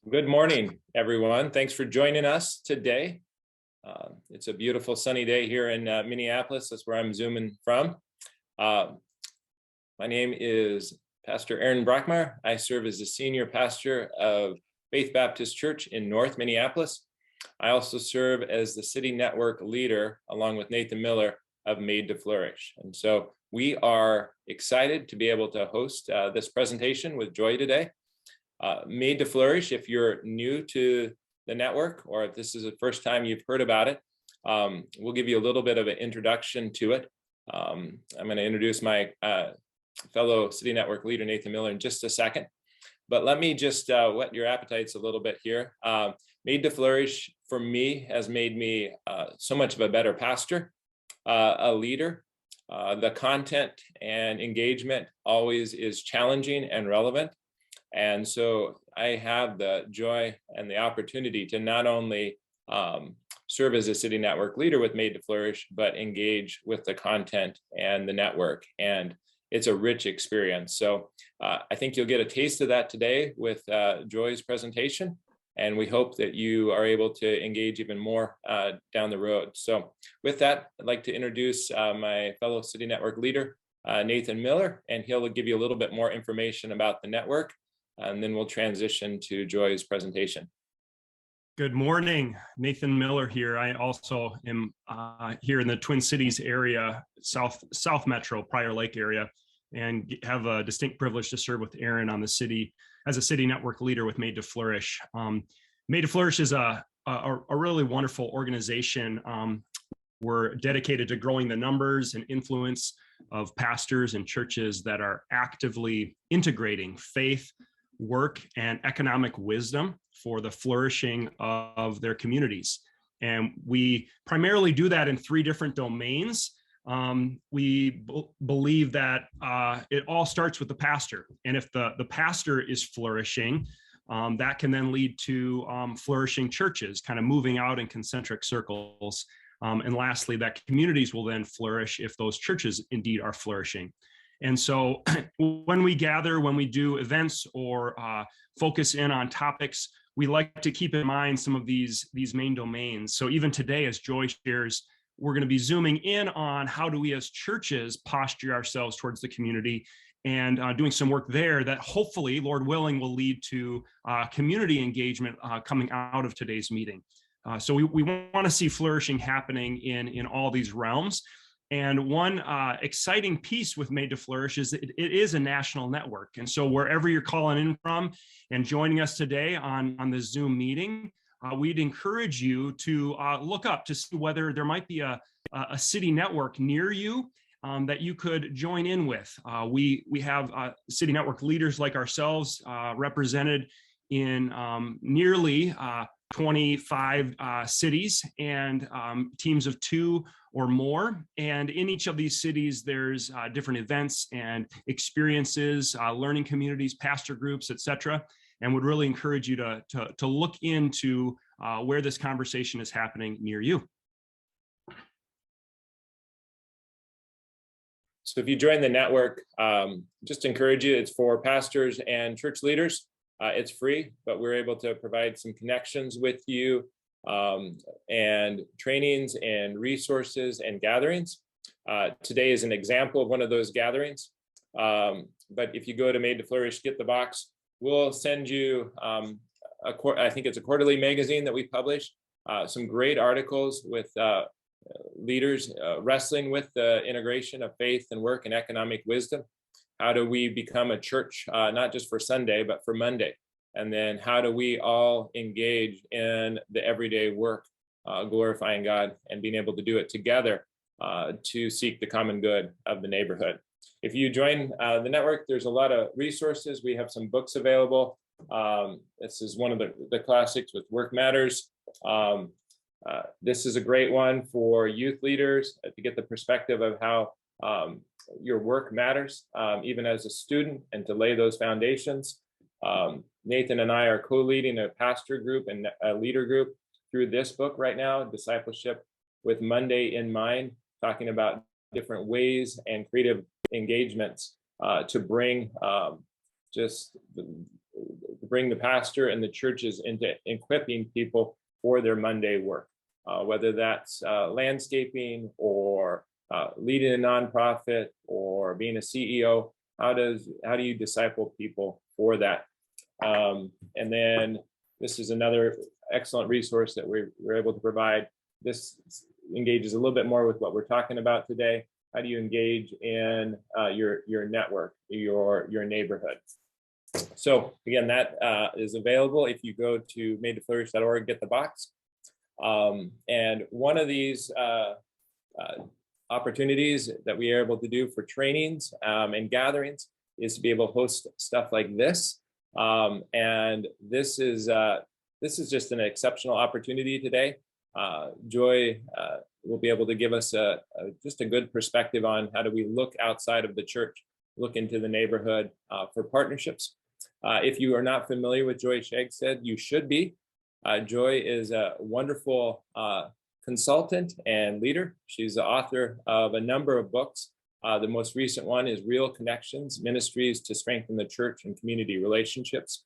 Good morning, everyone. Thanks for joining us today. It's a beautiful sunny day here in Minneapolis. That's where I'm zooming from. My name is Pastor Aaron Brockmeyer. I serve as the senior pastor of Faith Baptist Church in North Minneapolis. I also serve as the city network leader, along with Nathan Miller, of Made to Flourish. And so we are excited to be able to host this presentation with Joy today. Made to Flourish, if you're new to the network or if this is the first time you've heard about it, we'll give you a little bit of an introduction to it. I'm going to introduce my fellow City Network leader, Nathan Miller, in just a second. But let me just whet your appetites a little bit here. Made to Flourish, for me, has made me so much of a better pastor, a leader. The content and engagement always is challenging and relevant. And so I have the joy and the opportunity to not only serve as a city network leader with Made to Flourish, but engage with the content and the network. And it's a rich experience. So I think you'll get a taste of that today with Joy's presentation. And we hope that you are able to engage even more down the road. So with that, I'd like to introduce my fellow city network leader, Nathan Miller, and he'll give you a little bit more information about the network. And then we'll transition to Joy's presentation. Good morning, Nathan Miller here. I also am here in the Twin Cities area, South Metro, Prior Lake area, and have a distinct privilege to serve with Aaron on the city as a city network leader with Made to Flourish. Made to Flourish is a really wonderful organization. We're dedicated to growing the numbers and influence of pastors and churches that are actively integrating faith, work, and economic wisdom for the flourishing of their communities. And we primarily do that in three different domains. We believe that it all starts with the pastor. And if the pastor is flourishing, that can then lead to flourishing churches, kind of moving out in concentric circles. And lastly, that communities will then flourish if those churches indeed are flourishing. And so when we gather, when we do events or focus in on topics, we like to keep in mind some of these main domains. So even today, as Joy shares, we're going to be zooming in on how do we as churches posture ourselves towards the community and doing some work there that hopefully, Lord willing, will lead to community engagement coming out of today's meeting. So we want to see flourishing happening in all these realms. And one exciting piece with Made to Flourish is that it is a national network. And so wherever you're calling in from and joining us today on the Zoom meeting, we'd encourage you to look up to see whether there might be a city network near you that you could join in with. We have city network leaders like ourselves represented in nearly 25 cities and teams of 2 or more. And in each of these cities, there's different events and experiences, learning communities, pastor groups, etc. And would really encourage you to look into where this conversation is happening near you. So if you join the network, just encourage you, it's for pastors and church leaders. It's free, but we're able to provide some connections with you and trainings and resources and gatherings. Today is an example of one of those gatherings. But if you go to Made to Flourish, get the box, we'll send you, I think it's a quarterly magazine that we publish, some great articles with leaders wrestling with the integration of faith and work and economic wisdom. How do we become a church, not just for Sunday, but for Monday? And then how do we all engage in the everyday work, glorifying God and being able to do it together to seek the common good of the neighborhood? If you join the network, there's a lot of resources. We have some books available. This is one of the classics with Work Matters. This is a great one for youth leaders to get the perspective of how your work matters, even as a student, and to lay those foundations. Nathan and I are co-leading a pastor group and a leader group through this book right now, Discipleship with Monday in Mind, talking about different ways and creative engagements to bring just bring the pastor and the churches into equipping people for their Monday work, whether that's landscaping or leading a nonprofit or being a CEO. How do you disciple people for that? And then this is another excellent resource that we're able to provide. This engages a little bit more with what we're talking about today. How do you engage in your network, your neighborhood? So again, that is available if you go to madetoflourish.org, get the box. And one of these opportunities that we are able to do for trainings and gatherings is to be able to host stuff like this. And this is just an exceptional opportunity today. Joy will be able to give us just a good perspective on how do we look outside of the church, look into the neighborhood for partnerships. If you are not familiar with Joy Skjegstad, you should be. Joy is a wonderful consultant and leader. She's the author of a number of books. The most recent one is Real Connections, Ministries to Strengthen the Church and Community Relationships.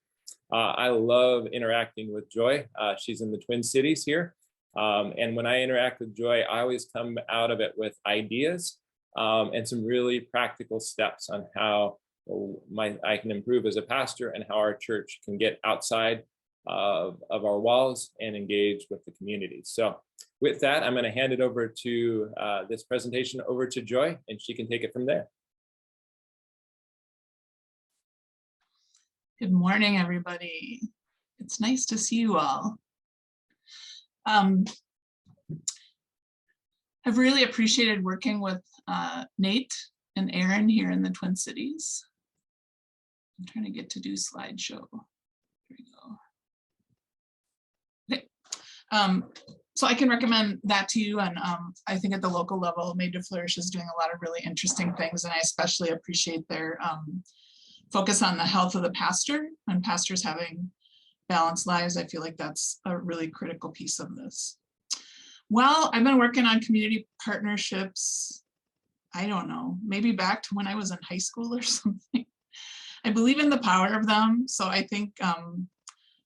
I love interacting with Joy. She's in the Twin Cities here. And when I interact with Joy, I always come out of it with ideas and some really practical steps on how I can improve as a pastor and how our church can get outside of our walls and engage with the community. So with that, I'm going to hand it over to this presentation over to Joy, and she can take it from there. Good morning, everybody. It's nice to see you all. I've really appreciated working with Nate and Aaron here in the Twin Cities. I'm trying to get to do slideshow. Here we go. Okay. So I can recommend that to you. And I think at the local level, Made to Flourish is doing a lot of really interesting things. And I especially appreciate their focus on the health of the pastor and pastors having balanced lives. I feel like that's a really critical piece of this. Well, I've been working on community partnerships, I don't know, maybe back to when I was in high school or something. I believe in the power of them. So I think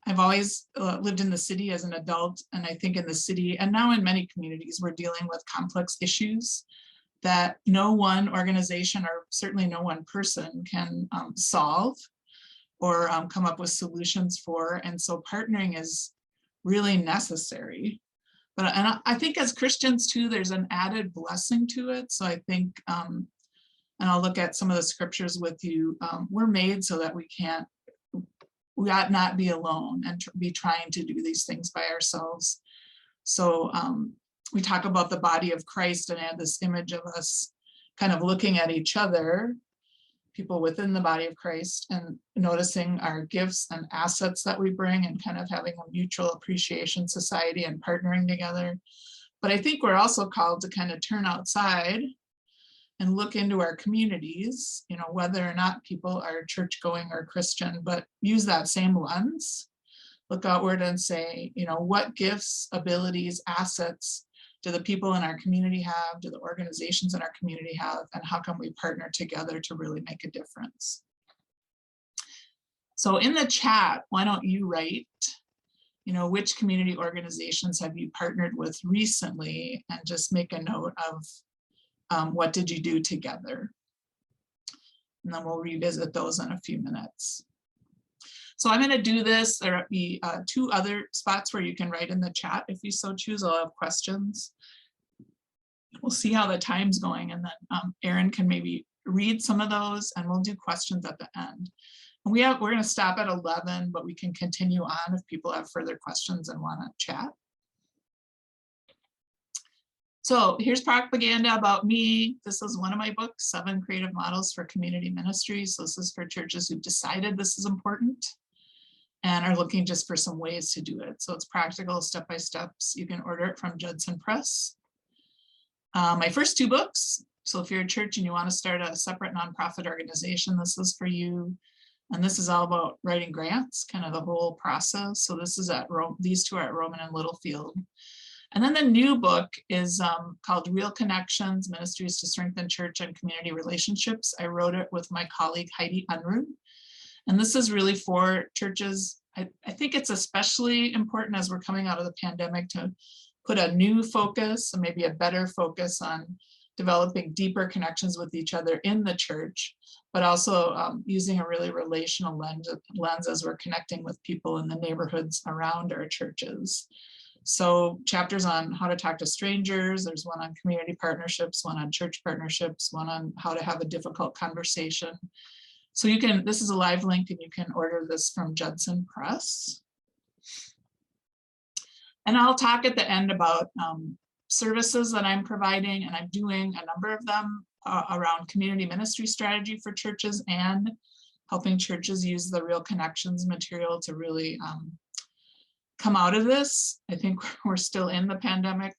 I've always lived in the city as an adult, and I think in the city and now in many communities, we're dealing with complex issues that no one organization or certainly no one person can solve or come up with solutions for. And so partnering is really necessary. And I think as Christians too, there's an added blessing to it. So I think, and I'll look at some of the scriptures with you, we're made so that we ought not be alone and be trying to do these things by ourselves. So we talk about the body of Christ and add this image of us kind of looking at each other, people within the body of Christ, and noticing our gifts and assets that we bring and kind of having a mutual appreciation society and partnering together. But I think we're also called to kind of turn outside and look into our communities, you know, whether or not people are church going or Christian, but use that same lens, look outward and say, you know, what gifts, abilities, assets do the people in our community have, do the organizations in our community have, and how can we partner together to really make a difference? So in the chat, why don't you write, you know, which community organizations have you partnered with recently, and just make a note of what did you do together? And then we'll revisit those in a few minutes. So I'm going to do this. There'll be 2 other spots where you can write in the chat if you so choose. I'll have questions. We'll see how the time's going, and then Aaron can maybe read some of those, and we'll do questions at the end. And we're going to stop at 11, but we can continue on if people have further questions and want to chat. So here's propaganda about me. This is one of my books, 7 Creative Models for Community Ministries. So this is for churches who've decided this is important and are looking just for some ways to do it. So it's practical, step-by-steps. You can order it from Judson Press. My first 2 books. So if you're a church and you want to start a separate nonprofit organization, this is for you. And this is all about writing grants, kind of the whole process. So this is at these 2 are at Roman and Littlefield. And then the new book is called Real Connections, Ministries to Strengthen Church and Community Relationships. I wrote it with my colleague Heidi Unruh. And this is really for churches. I think it's especially important as we're coming out of the pandemic to put a new focus and maybe a better focus on developing deeper connections with each other in the church, but also using a really relational lens as we're connecting with people in the neighborhoods around our churches. So chapters on how to talk to strangers, there's one on community partnerships, one on church partnerships, one on how to have a difficult conversation. So you can, this is a live link and you can order this from Judson Press. And I'll talk at the end about services that I'm providing, and I'm doing a number of them around community ministry strategy for churches and helping churches use the Real Connections material to really come out of this. I think we're still in the pandemic,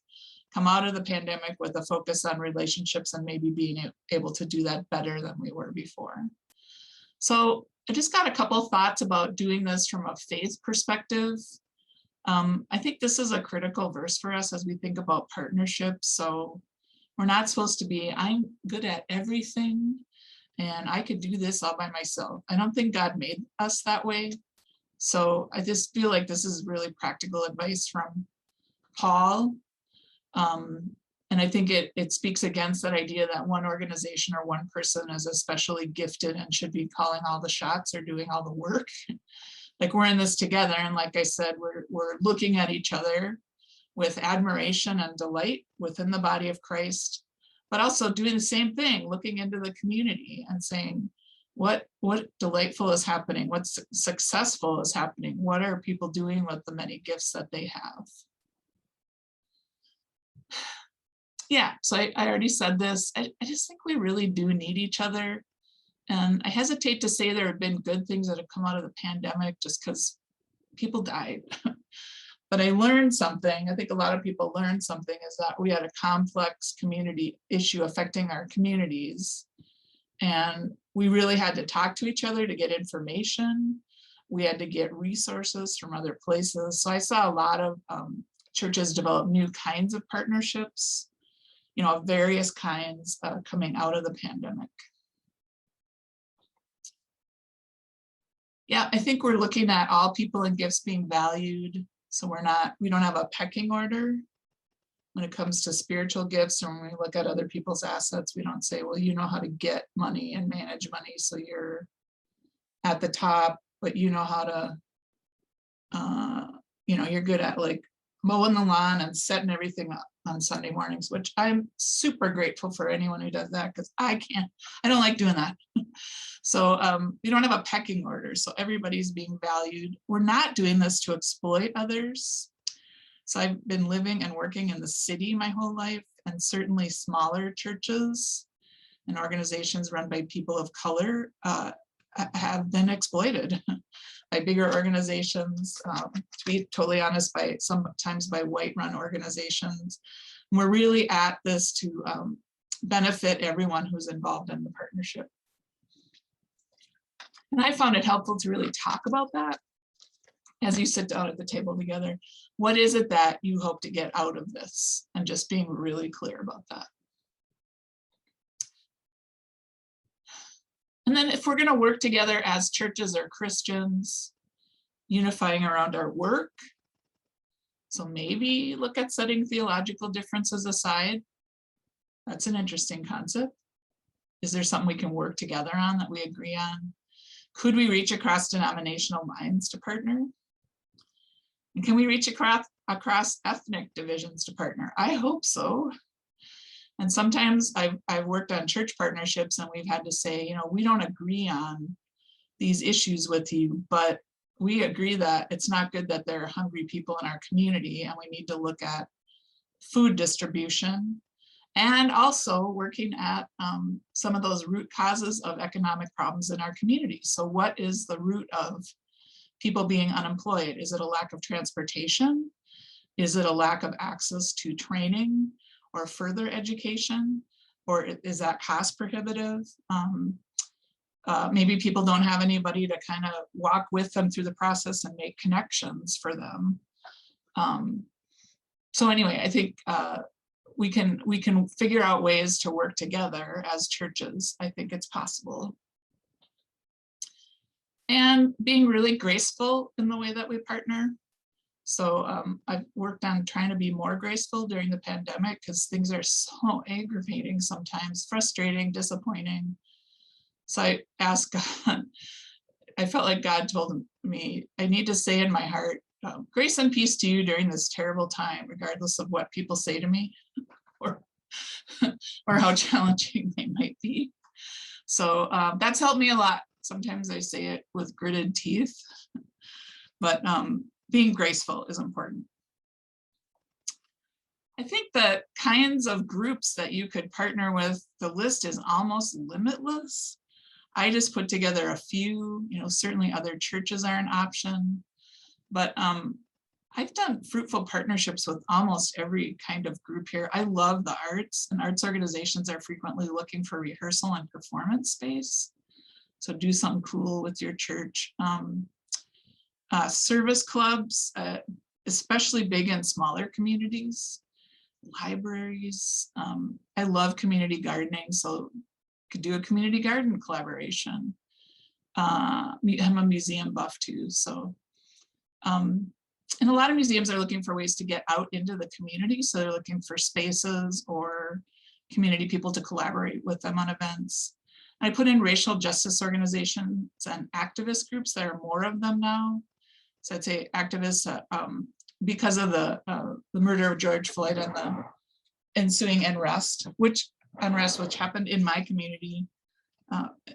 come out of the pandemic with a focus on relationships and maybe being able to do that better than we were before. So I just got a couple of thoughts about doing this from a faith perspective. I think this is a critical verse for us as we think about partnerships. So we're not supposed to be, I'm good at everything and I could do this all by myself. I don't think God made us that way. So I just feel like this is really practical advice from Paul. And I think it speaks against that idea that one organization or one person is especially gifted and should be calling all the shots or doing all the work. Like we're in this together. And like I said, we're looking at each other with admiration and delight within the body of Christ, but also doing the same thing, looking into the community and saying, what delightful is happening? What's successful is happening? What are people doing with the many gifts that they have? Yeah, so I already said this. I just think we really do need each other. And I hesitate to say there have been good things that have come out of the pandemic just because people died. But I learned something. I think a lot of people learned something, is that we had a complex community issue affecting our communities. And we really had to talk to each other to get information. We had to get resources from other places. So I saw a lot of churches develop new kinds of partnerships, you know, of various kinds coming out of the pandemic. Yeah, I think we're looking at all people and gifts being valued. So we don't have a pecking order when it comes to spiritual gifts, or when we look at other people's assets. We don't say, well, you know how to get money and manage money, so you're at the top, but you know how to, you're good at like mowing the lawn and setting everything up on Sunday mornings, which I'm super grateful for anyone who does that, because I don't like doing that. So we don't have a pecking order, so everybody's being valued. We're not doing this to exploit others. So I've been living and working in the city my whole life, and certainly smaller churches and organizations run by people of color have been exploited by bigger organizations, to be totally honest, sometimes by white-run organizations. And we're really at this to benefit everyone who's involved in the partnership. And I found it helpful to really talk about that as you sit down at the table together. What is it that you hope to get out of this? And just being really clear about that. And then if we're going to work together as churches or Christians, unifying around our work. So maybe look at setting theological differences aside. That's an interesting concept. Is there something we can work together on that we agree on? Could we reach across denominational lines to partner? And can we reach across ethnic divisions to partner? I hope so. And sometimes I've worked on church partnerships and we've had to say, we don't agree on these issues with you, but we agree that it's not good that there are hungry people in our community, and we need to look at food distribution, and also working at some of those root causes of economic problems in our community. So what is the root of people being unemployed? Is it a lack of transportation? Is it a lack of access to training or further education? Or is that cost prohibitive? Maybe people don't have anybody to kind of walk with them through the process and make connections for them. So anyway, I think we can figure out ways to work together as churches. I think it's possible. and being really graceful in the way that we partner. So I've worked on trying to be more graceful during the pandemic because things are so aggravating sometimes, frustrating, disappointing. So I asked God, I felt like God told me, I need to say in my heart, grace and peace to you during this terrible time, regardless of what people say to me or, or how challenging they might be. So that's helped me a lot. Sometimes I say it with gritted teeth, but being graceful is important. I think the kinds of groups that you could partner with, the list is almost limitless. I just put together a few, certainly other churches are an option, but I've done fruitful partnerships with almost every kind of group here. I love the arts, and arts organizations are frequently looking for rehearsal and performance space. So do something cool with your church. Service clubs, especially big in smaller communities, libraries. I love community gardening, so could do a community garden collaboration. I'm a museum buff too, so. And a lot of museums are looking for ways to get out into the community. So they're looking for spaces or community people to collaborate with them on events. I put in racial justice organizations and activist groups. There are more of them now. So I'd say activists because of the murder of George Floyd and the ensuing unrest, which happened in my community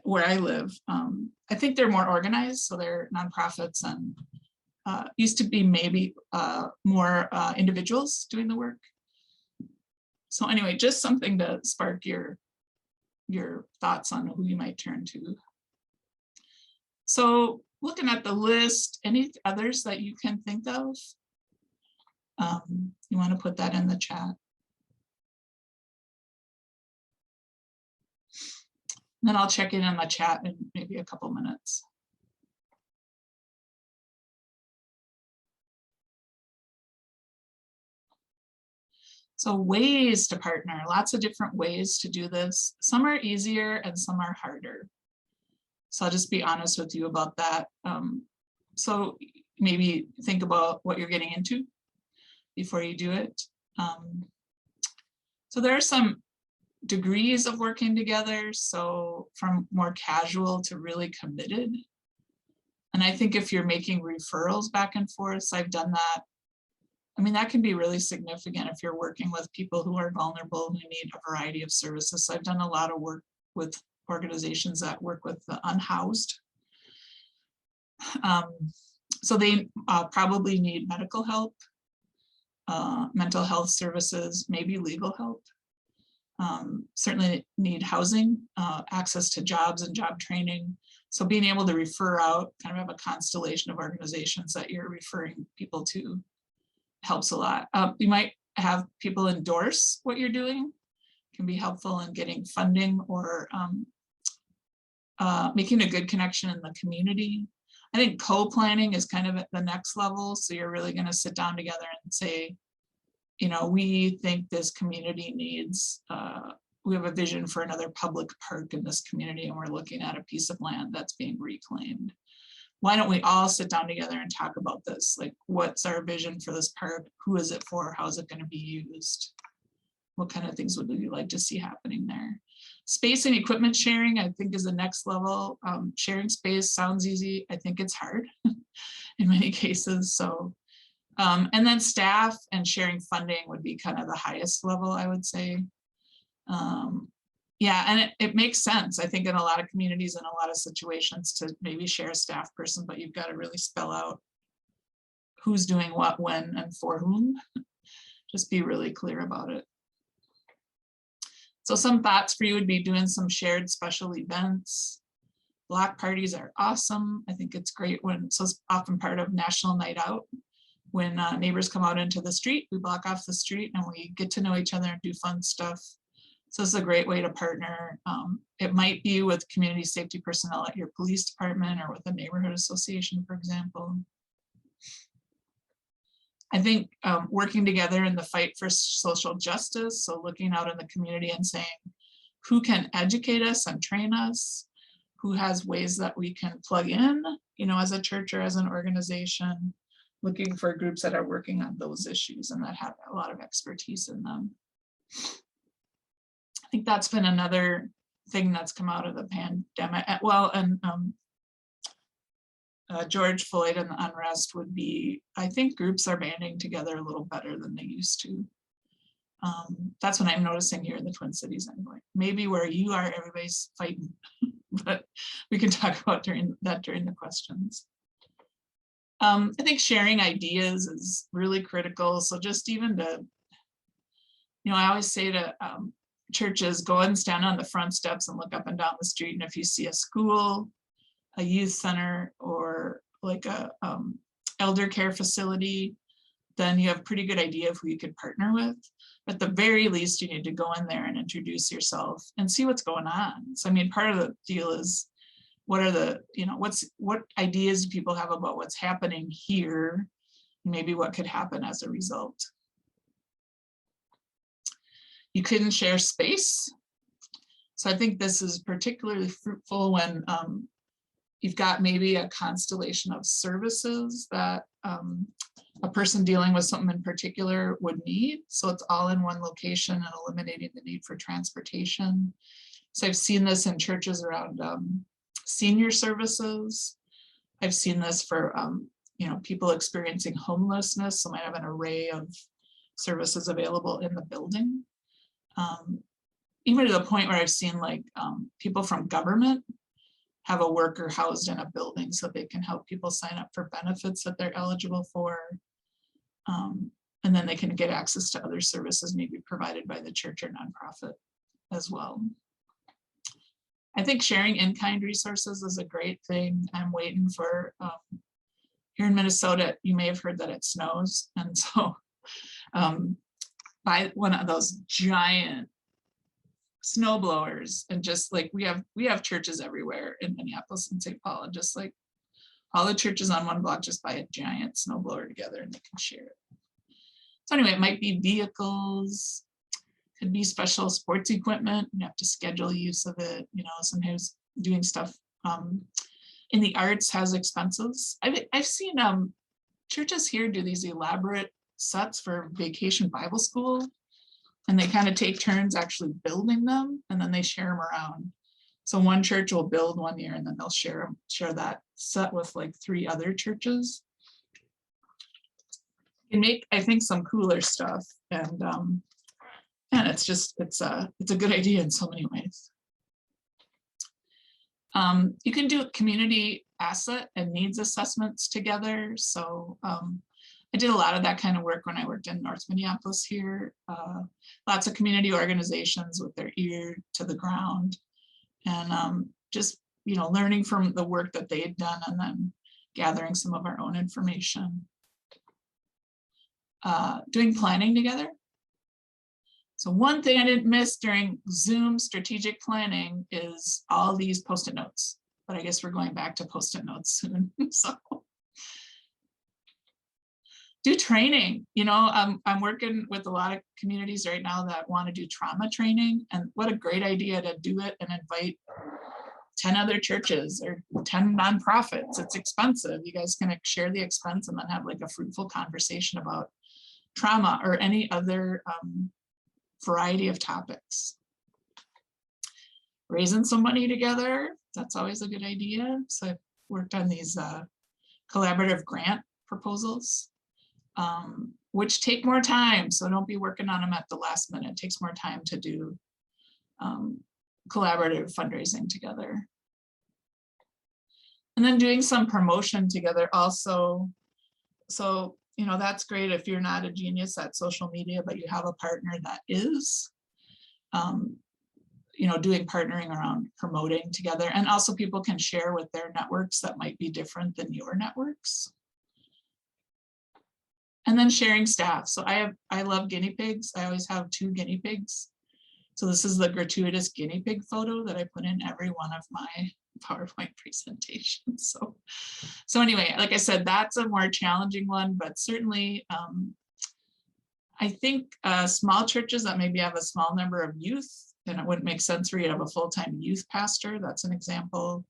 where I live. I think they're more organized, so they're nonprofits and used to be maybe more individuals doing the work. So anyway, just something to spark your thoughts on who you might turn to. So looking at the list, any others that you can think of? You want to put that in the chat. Then I'll check in on the chat in maybe a couple minutes. So ways to partner, lots of different ways to do this. Some are easier and some are harder. So I'll just be honest with you about that. So maybe think about what you're getting into before you do it. So there are some degrees of working together. So from more casual to really committed. And I think if you're making referrals back and forth, I've done that. I mean, that can be really significant if you're working with people who are vulnerable, who need a variety of services. So I've done a lot of work with organizations that work with the unhoused. So they probably need medical help, mental health services, maybe legal help. Certainly need housing, access to jobs and job training. So being able to refer out, kind of have a constellation of organizations that you're referring people to helps a lot. You might have people endorse what you're doing, can be helpful in getting funding or making a good connection in the community. I think co-planning is kind of at the next level. So you're really going to sit down together and say, you know, we think this community needs, we have a vision for another public park in this community, and we're looking at a piece of land that's being reclaimed. Why don't we all sit down together and talk about this? Like, what's our vision for this park? Who is it for? How is it going to be used? What kind of things would we like to see happening there? Space and equipment sharing, I think, is the next level. Sharing space sounds easy. I think it's hard in many cases. So, and then staff and sharing funding would be kind of the highest level, I would say. Yeah, and it makes sense, I think, in a lot of communities and a lot of situations to maybe share a staff person, but you've got to really spell out who's doing what, when, and for whom. Just be really clear about it. So some thoughts for you would be doing some shared special events. Block parties are awesome. I think it's great when, so it's often part of National Night Out. When neighbors come out into the street, we block off the street and we get to know each other and do fun stuff. So it's a great way to partner. It might be with community safety personnel at your police department or with a neighborhood association, for example. I think working together in the fight for social justice, so looking out in the community and saying, who can educate us and train us? who has ways that we can plug in, as a church or as an organization, looking for groups that are working on those issues and that have a lot of expertise in them. I think that's been another thing that's come out of the pandemic. Well, and George Floyd and the unrest would be, I think groups are banding together a little better than they used to. That's what I'm noticing here in the Twin Cities anyway. Maybe where you are, everybody's fighting, but we can talk about during the questions. I think sharing ideas is really critical. So just even to, I always say to churches, go and stand on the front steps and look up and down the street. And if you see a school, a youth center, or like a elder care facility, then you have a pretty good idea of who you could partner with. At the very least, you need to go in there and introduce yourself and see what's going on. So, I mean, part of the deal is, what are the, what ideas do people have about what's happening here? Maybe what could happen as a result. You couldn't share space. So I think this is particularly fruitful when you've got maybe a constellation of services that a person dealing with something in particular would need. So it's all in one location and eliminating the need for transportation. So I've seen this in churches around senior services. I've seen this for people experiencing homelessness. So might have an array of services available in the building. Even to the point where I've seen like people from government have a worker housed in a building so they can help people sign up for benefits that they're eligible for. And then they can get access to other services maybe provided by the church or nonprofit as well. I think sharing in-kind resources is a great thing. I'm waiting for, here in Minnesota, you may have heard that it snows. And so buy one of those giant snow blowers, and just like we have churches everywhere in Minneapolis and St. Paul, and just like all the churches on one block just buy a giant snow blower together and they can share it. So anyway, it might be vehicles, could be special sports equipment. You have to schedule use of it. Sometimes doing stuff in the arts has expenses. I've seen churches here do these elaborate sets for Vacation Bible School, and they kind of take turns actually building them, and then they share them around. So one church will build one year, and then they'll share that set with like 3 other churches. You can make, I think, some cooler stuff, and it's a good idea in so many ways. You can do community asset and needs assessments together. So I did a lot of that kind of work when I worked in North Minneapolis here. Lots of community organizations with their ear to the ground, and just learning from the work that they had done, and then gathering some of our own information. Doing planning together. So one thing I didn't miss during Zoom strategic planning is all these Post-it notes, but I guess we're going back to Post-it notes soon. So do training. I'm working with a lot of communities right now that want to do trauma training, and what a great idea to do it and invite 10 other churches or 10 nonprofits. It's expensive. You guys can share the expense and then have like a fruitful conversation about trauma or any other variety of topics. Raising some money together, that's always a good idea. So I've worked on these collaborative grant proposals, which take more time. So don't be working on them at the last minute. It takes more time to do collaborative fundraising together. And then doing some promotion together also. So, that's great if you're not a genius at social media, but you have a partner that is, doing partnering around promoting together. And also people can share with their networks that might be different than your networks. And then sharing staff. So I love guinea pigs. I always have 2 guinea pigs. So this is the gratuitous guinea pig photo that I put in every one of my PowerPoint presentations. So anyway, like I said, that's a more challenging one, but certainly I think small churches that maybe have a small number of youth, and it wouldn't make sense for you to have a full-time youth pastor. That's an example.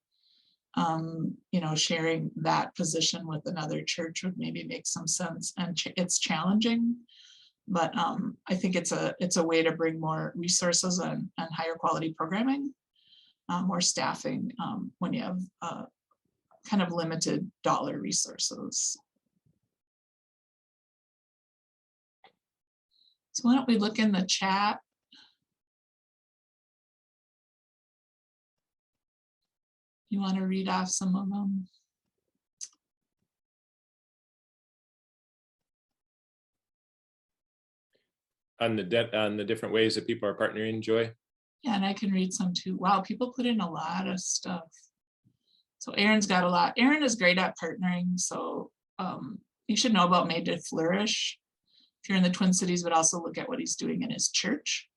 sharing that position with another church would maybe make some sense, and it's challenging, but I think it's a way to bring more resources and higher quality programming, more staffing when you have kind of limited dollar resources. So why don't we look in the chat? You want to read off some of them? On the different ways that people are partnering, Joy? Yeah, and I can read some too. Wow, people put in a lot of stuff. So Aaron's got a lot. Aaron is great at partnering. So you should know about Made to Flourish if you're in the Twin Cities, but also look at what he's doing in his church.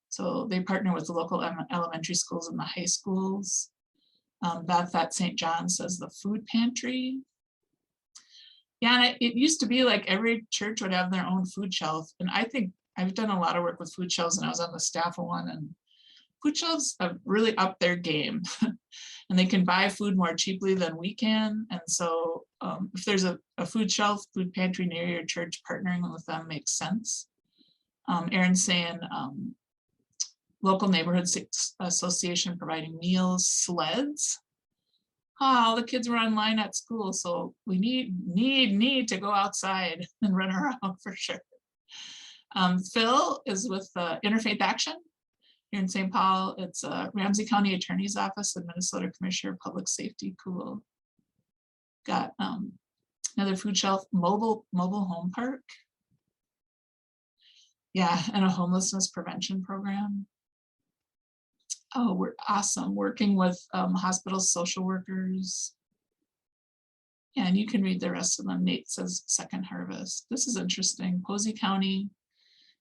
So they partner with the local elementary schools and the high schools. Beth at St. John says the food pantry. Yeah, and it used to be like every church would have their own food shelf. And I think I've done a lot of work with food shelves, and I was on the staff of one, and food shelves have really upped their game. And they can buy food more cheaply than we can. And so if there's a food shelf, food pantry near your church, partnering with them makes sense. Aaron's saying local neighborhood association providing meals, sleds. Oh, the kids were online at school, so we need to go outside and run around for sure. Phil is with Interfaith Action here in St. Paul. It's Ramsey County Attorney's Office and Minnesota Commissioner of Public Safety. Cool. Got another food shelf, mobile home park. Yeah, and a homelessness prevention program. Oh, we're awesome. Working with hospital social workers. Yeah, and you can read the rest of them. Nate says Second Harvest. This is interesting. Posey County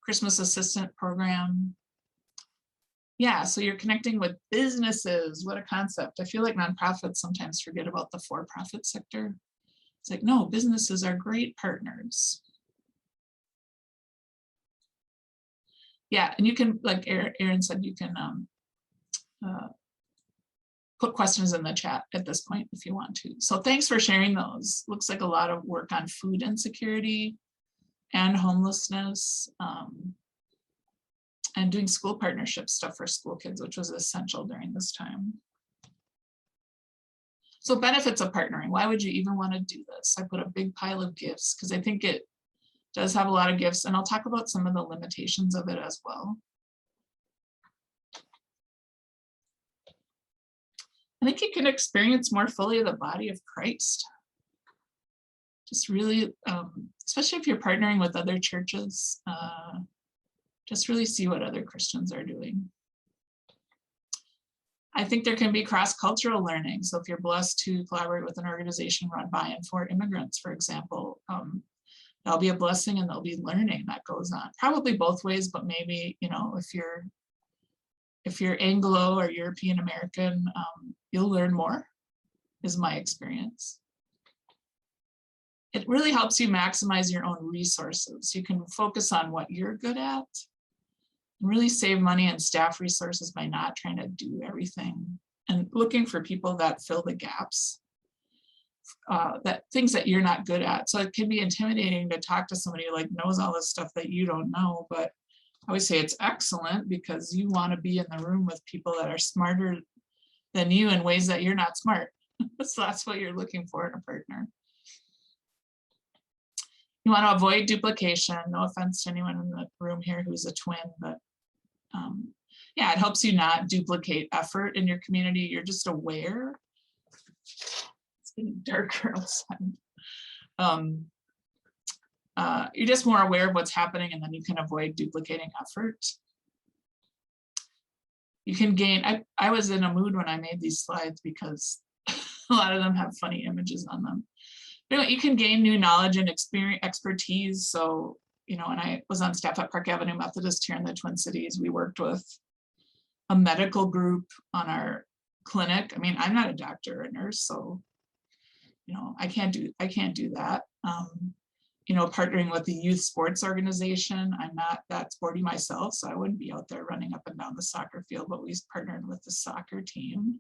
Christmas Assistant Program. Yeah, so you're connecting with businesses. What a concept. I feel like nonprofits sometimes forget about the for-profit sector. It's like, no, businesses are great partners. Yeah, and you can, like Aaron said, you can put questions in the chat at this point if you want to. So thanks for sharing those. Looks like a lot of work on food insecurity and homelessness, and doing school partnership stuff for school kids, which was essential during this time. So benefits of partnering. Why would you even want to do this? I put a big pile of gifts because I think it does have a lot of gifts, and I'll talk about some of the limitations of it as well. I think you can experience more fully the body of Christ. Just really, especially if you're partnering with other churches, just really see what other Christians are doing. I think there can be cross-cultural learning. So if you're blessed to collaborate with an organization run by and for immigrants, for example, that'll be a blessing, and there'll be learning that goes on. Probably both ways, but maybe, if you're Anglo or European American, you'll learn more, is my experience. It really helps you maximize your own resources. You can focus on what you're good at and really save money and staff resources by not trying to do everything and looking for people that fill the gaps, that things that you're not good at. So it can be intimidating to talk to somebody who knows all this stuff that you don't know, but I always say it's excellent because you want to be in the room with people that are smarter than you in ways that you're not smart. So that's what you're looking for in a partner. You want to avoid duplication. No offense to anyone in the room here who's a twin, but yeah, it helps you not duplicate effort in your community. You're just aware. It's getting darker outside. You're just more aware of what's happening, and then you can avoid duplicating effort. You can gain, I was in a mood when I made these slides because a lot of them have funny images on them. But anyway, you can gain new knowledge and expertise. So, when I was on staff at Park Avenue Methodist here in the Twin Cities, we worked with a medical group on our clinic. I mean, I'm not a doctor or a nurse, so, I can't do that. Partnering with the youth sports organization. I'm not that sporty myself, so I wouldn't be out there running up and down the soccer field, but we partnered with the soccer team.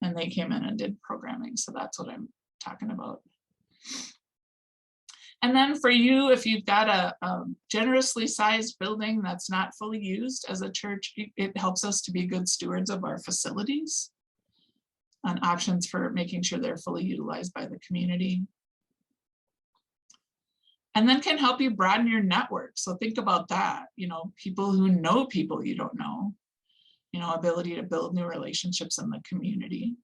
and they came in and did programming. So that's what I'm talking about. And then for you, if you've got a generously sized building that's not fully used as a church, it helps us to be good stewards of our facilities on options for making sure they're fully utilized by the community. And then can help you broaden your network. So think about that, you know, people who know people you don't know, you know, ability to build new relationships in the community.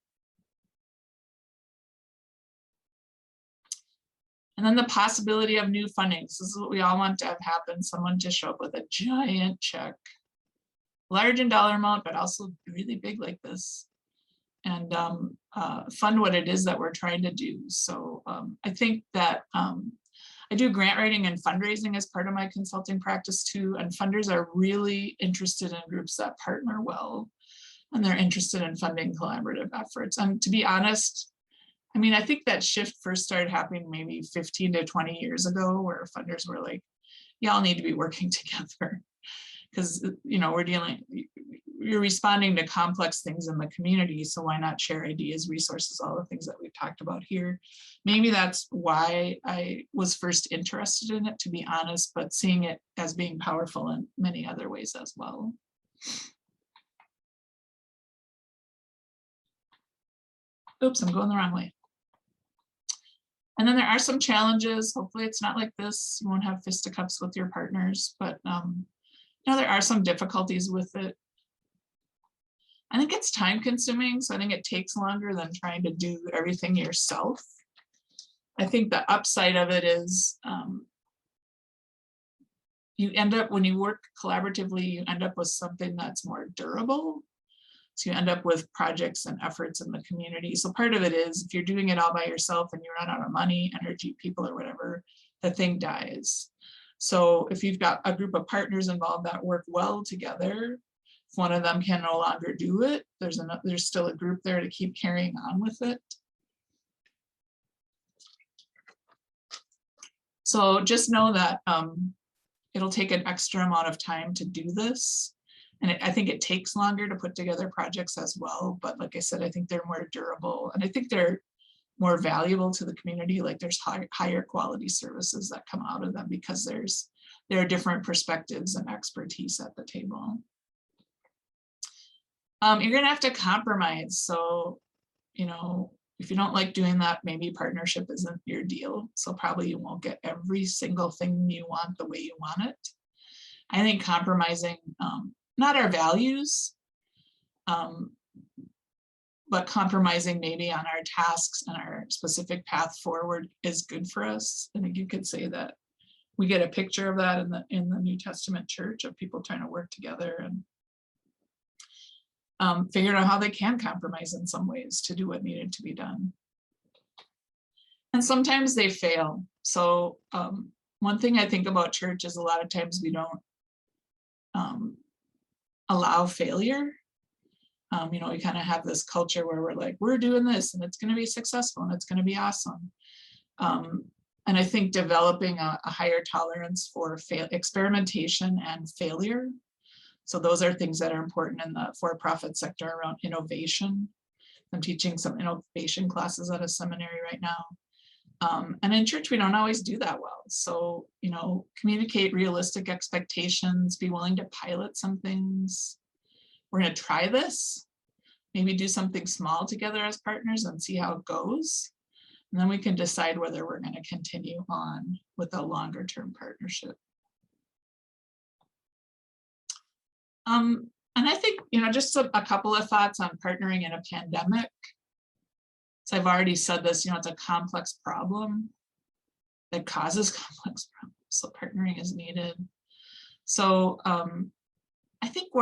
And then the possibility of new fundings. This is what we all want to have happen. Someone to show up with a giant check, large in dollar amount, but also really big like this, and fund what it is that we're trying to do. So I think that I do grant writing and fundraising as part of my consulting practice too. And funders are really interested in groups that partner well, and they're interested in funding collaborative efforts. And to be honest, I mean, I think that shift first started happening maybe 15 to 20 years ago, where funders were like, y'all need to be working together, because, you know, you're responding to complex things in the community. So why not share ideas, resources, all the things that we've talked about here. Maybe that's why I was first interested in it, to be honest, but seeing it as being powerful in many other ways as well. Oops, I'm going the wrong way. And then there are some challenges. Hopefully it's not like this. You won't have fisticuffs with your partners, but you know, there are some difficulties with it. I think it's time consuming. So I think it takes longer than trying to do everything yourself. I think the upside of it is you end up, when you work collaboratively, you end up with something that's more durable. So you end up with projects and efforts in the community. So part of it is, if you're doing it all by yourself and you run out of money, energy, people, or whatever, the thing dies. So if you've got a group of partners involved that work well together, if one of them can no longer do it, there's still a group there to keep carrying on with it. So just know that it'll take an extra amount of time to do this. And I think it takes longer to put together projects as well. But like I said, I think they're more durable, and I think they're more valuable to the community. Like there's higher quality services that come out of them because there are different perspectives and expertise at the table. You're gonna have to compromise. So, you know, if you don't like doing that, maybe partnership isn't your deal. So probably you won't get every single thing you want the way you want it. I think compromising, not our values, but compromising maybe on our tasks and our specific path forward is good for us. I think you could say that we get a picture of that in the New Testament church, of people trying to work together and figure out how they can compromise in some ways to do what needed to be done. And sometimes they fail. So one thing I think about church is a lot of times we don't allow failure. You know, we kind of have this culture where we're like, we're doing this and it's going to be successful and it's going to be awesome. And I think developing a higher tolerance for experimentation and failure. So those are things that are important in the for-profit sector around innovation. I'm teaching some innovation classes at a seminary right now. And in church, we don't always do that well. So, you know, communicate realistic expectations, be willing to pilot some things. We're going to try this, maybe do something small together as partners and see how it goes. And then we can decide whether we're going to continue on with a longer term partnership. And I think, you know, just a couple of thoughts on partnering in a pandemic. So I've already said this, you know, it's a complex problem that causes complex problems. So partnering is needed. So I think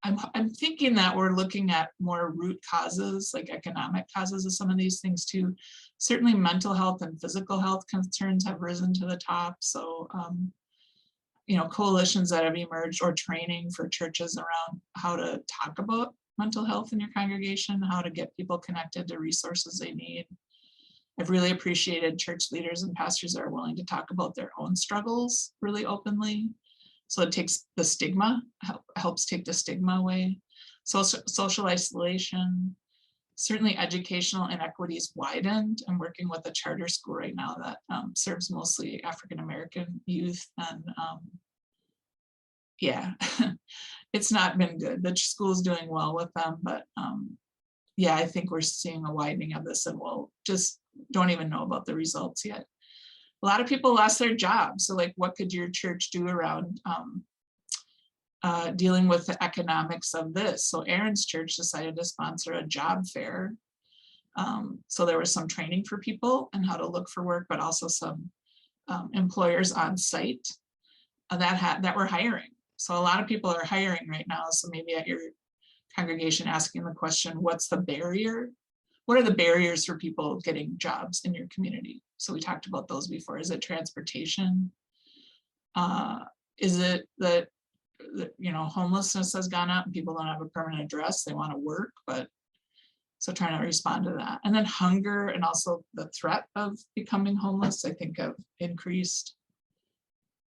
I'm thinking that we're looking at more root causes, like economic causes of some of these things too. Certainly mental health and physical health concerns have risen to the top. So, you know, coalitions that have emerged, or training for churches around how to talk about mental health in your congregation, how to get people connected to resources they need. I've really appreciated church leaders and pastors that are willing to talk about their own struggles really openly. So it takes the stigma, helps take the stigma away. So social isolation, Certainly educational inequities widened. I'm working with a charter school right now that serves mostly African-American youth, and yeah, it's not been good. The school's doing well with them, but yeah, I think we're seeing a widening of this, and we'll just don't even know about the results yet. A lot of people lost their jobs. So like, what could your church do around dealing with the economics of this? So Aaron's church decided to sponsor a job fair. So there was some training for people and how to look for work, but also some employers on site that were hiring. So a lot of people are hiring right now. So maybe at your congregation asking the question, what's the barrier? What are the barriers for people getting jobs in your community? So we talked about those before. Is it transportation? Is it that, you know, homelessness has gone up and people don't have a permanent address, they want to work, but so trying to respond to that. And then hunger and also the threat of becoming homeless, I think, have increased.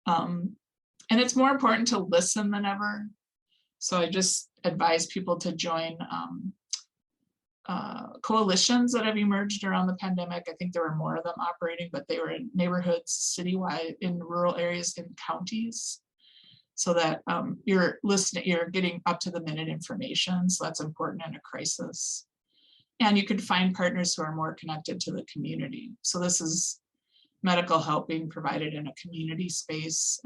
And it's more important to listen than ever. So I just advise people to join coalitions that have emerged around the pandemic. I think there were more of them operating, but they were in neighborhoods, citywide, in rural areas, in counties, so that you're listening, you're getting up to the minute information. So that's important in a crisis. And you can find partners who are more connected to the community. So this is medical help being provided in a community space.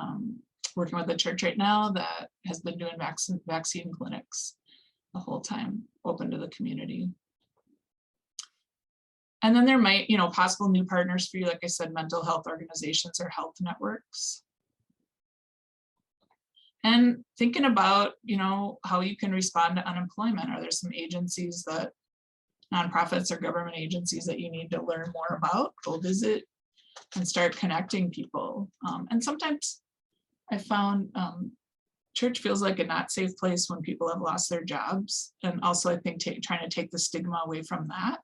Working with a church right now that has been doing vaccine clinics the whole time, open to the community. And then there might, you know, possible new partners for you, like I said, mental health organizations or health networks. And thinking about, you know, how you can respond to unemployment. Are there some agencies that, nonprofits or government agencies, that you need to learn more about? Go visit and start connecting people. And sometimes I found church feels like a not safe place when people have lost their jobs. And also I think trying to take the stigma away from that.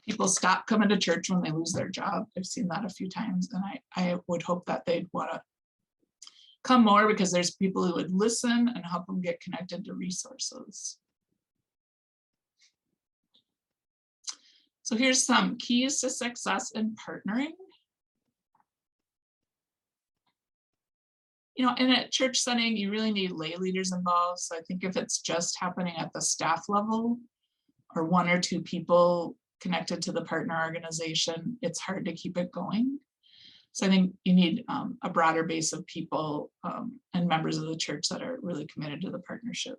People stop coming to church when they lose their job. I've seen that a few times, and I would hope that they'd want to come more, because there's people who would listen and help them get connected to resources. So here's some keys to success in partnering. You know, in a church setting, you really need lay leaders involved. So I think if it's just happening at the staff level, or one or two people connected to the partner organization, it's hard to keep it going. So I think you need a broader base of people and members of the church that are really committed to the partnership.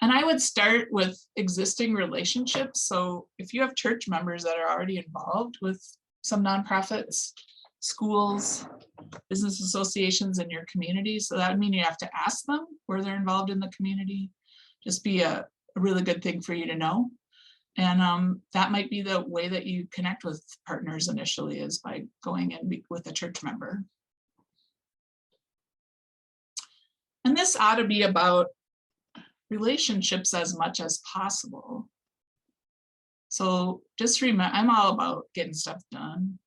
And I would start with existing relationships. So if you have church members that are already involved with some nonprofits, schools, business associations in your community, so that would mean you have to ask them where they're involved in the community. Just be a really good thing for you to know. And that might be the way that you connect with partners initially, is by going in with a church member. And this ought to be about relationships as much as possible. So just remember, I'm all about getting stuff done.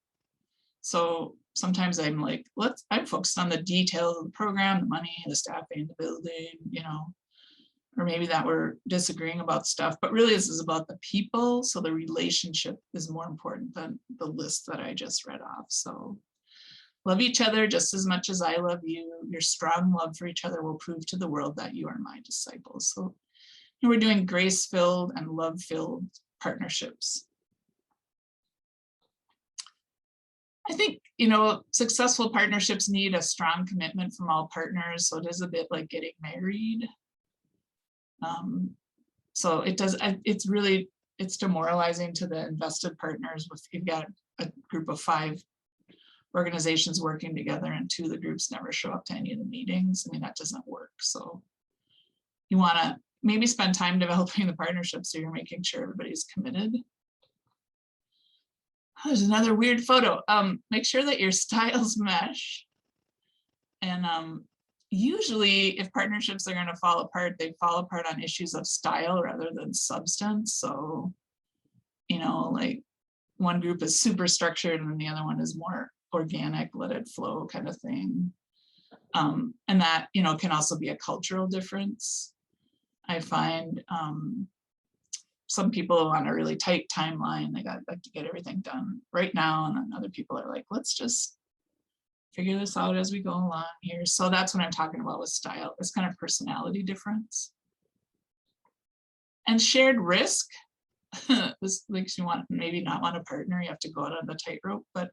So sometimes I'm like, I'm focused on the details of the program, the money, the staffing, the building, you know, or maybe that we're disagreeing about stuff, but really this is about the people. So the relationship is more important than the list that I just read off. So love each other just as much as I love you. Your strong love for each other will prove to the world that you are my disciples. So we're doing grace-filled and love-filled partnerships. I think, you know, successful partnerships need a strong commitment from all partners. So it is a bit like getting married. So it's demoralizing to the invested partners if you've got a group of 5 organizations working together and 2 of the groups never show up to any of the meetings. I mean, that doesn't work. So you want to maybe spend time developing the partnership so you're making sure everybody's committed. There's another weird photo. Make sure that your styles mesh. And usually if partnerships are going to fall apart, they fall apart on issues of style rather than substance. So, you know, like one group is super structured and the other one is more organic, let it flow kind of thing. And that, you know, can also be a cultural difference. I find some people want a really tight timeline. They got like to get everything done right now. And then other people are like, let's just figure this out as we go along here. So that's what I'm talking about with style. It's kind of personality difference. And shared risk. This makes you want, maybe not want a partner. You have to go out on the tightrope, but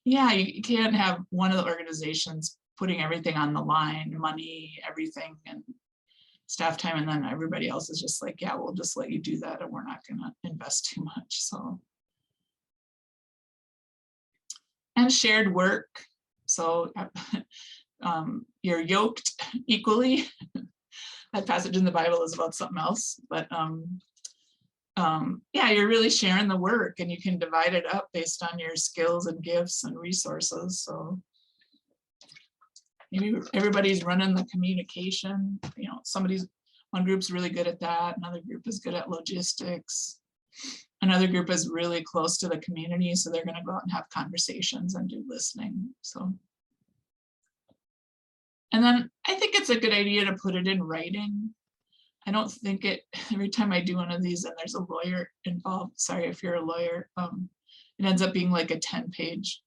yeah, you can't have one of the organizations putting everything on the line, money, everything, and staff time, and then everybody else is just like, yeah, we'll just let you do that and we're not going to invest too much. So, and shared work. So you're yoked equally. That passage in the Bible is about something else, but yeah, you're really sharing the work, and you can divide it up based on your skills and gifts and resources. So maybe everybody's running the communication, you know, one group's really good at that, another group is good at logistics, another group is really close to the community, so they're going to go out and have conversations and do listening. So, and then I think it's a good idea to put it in writing. I don't think every time I do one of these and there's a lawyer involved, sorry if you're a lawyer, it ends up being like a 10-page,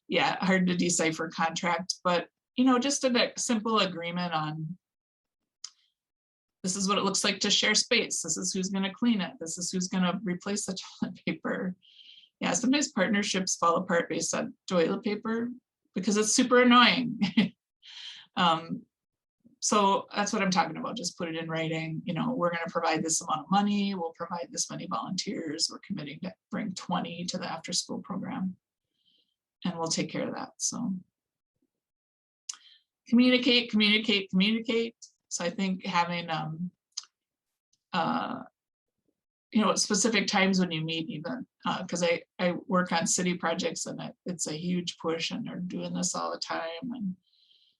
yeah, hard to decipher contract, but you know, just a simple agreement on this is what it looks like to share space. This is who's going to clean it. This is who's going to replace the toilet paper. Yeah, sometimes partnerships fall apart based on toilet paper because it's super annoying. So that's what I'm talking about. Just put it in writing. You know, we're going to provide this amount of money. We'll provide this many volunteers. We're committing to bring 20 to the after school program, and we'll take care of that. So communicate, communicate, communicate. So I think having, you know, specific times when you meet even, because I work on city projects and it's a huge push and they're doing this all the time. And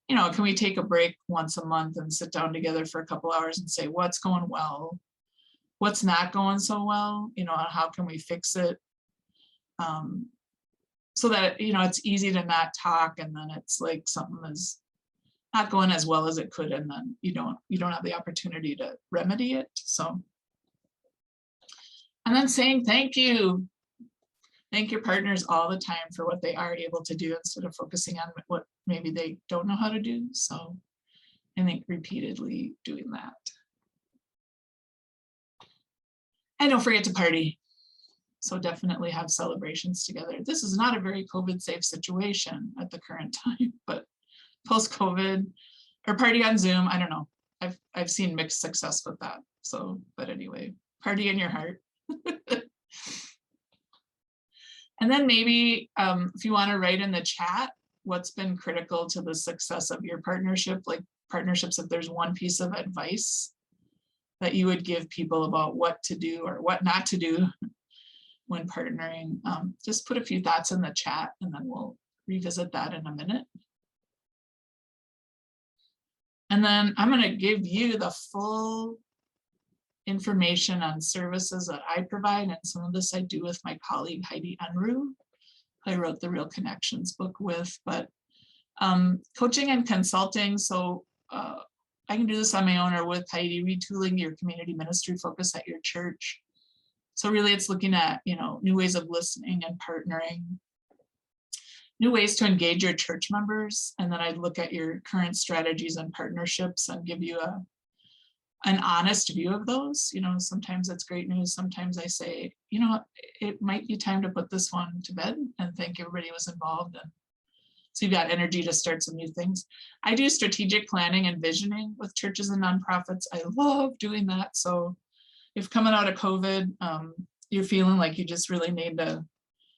you know, can we take a break once a month and sit down together for a couple hours and say, what's going well? What's not going so well? You know, how can we fix it? So that, you know, it's easy to not talk and then it's like something is not going as well as it could. And then you don't have the opportunity to remedy it. So, and then saying thank you. Thank your partners all the time for what they are able to do instead of focusing on what maybe they don't know how to do. So I think repeatedly doing that. And don't forget to party. So definitely have celebrations together. This is not a very COVID safe situation at the current time, but post-COVID or party on Zoom, I don't know. I've seen mixed success with that. So, but anyway, party in your heart. And then maybe if you want to write in the chat, what's been critical to the success of your partnership, like partnerships, if there's one piece of advice that you would give people about what to do or what not to do when partnering, just put a few thoughts in the chat and then we'll revisit that in a minute. And then I'm going to give you the full information on services that I provide, and some of this I do with my colleague Heidi Unruh, I wrote the Real Connections book with, but coaching and consulting. So I can do this on my own or with Heidi, retooling your community ministry focus at your church. So really it's looking at, you know, new ways of listening and partnering, new ways to engage your church members. And then I'd look at your current strategies and partnerships and give you an honest view of those. You know, sometimes it's great news. Sometimes I say, you know, it might be time to put this one to bed and thank everybody who was involved. And so you've got energy to start some new things. I do strategic planning and visioning with churches and nonprofits. I love doing that. So if coming out of COVID, you're feeling like you just really need to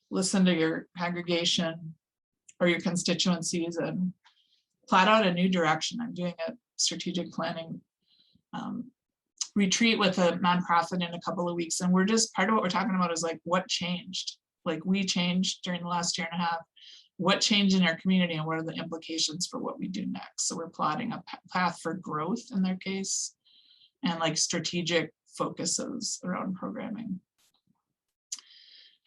listen to your congregation or your constituencies and plot out a new direction. I'm doing a strategic planning retreat with a nonprofit in a couple of weeks. And we're just, part of what we're talking about is like, what changed? Like we changed during the last year and a half, what changed in our community and what are the implications for what we do next? So we're plotting a path for growth in their case and like strategic focuses around programming.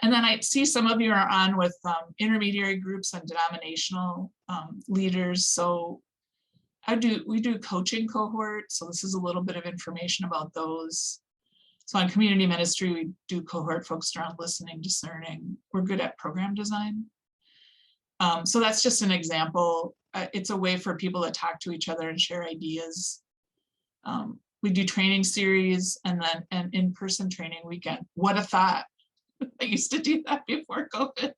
And then I see some of you are on with intermediary groups and denominational leaders. So we do coaching cohorts. So this is a little bit of information about those. So on community ministry, we do cohort focused around listening, discerning. We're good at program design. So that's just an example. It's a way for people to talk to each other and share ideas. We do training series and then an in-person training weekend. What a thought. I used to do that before COVID.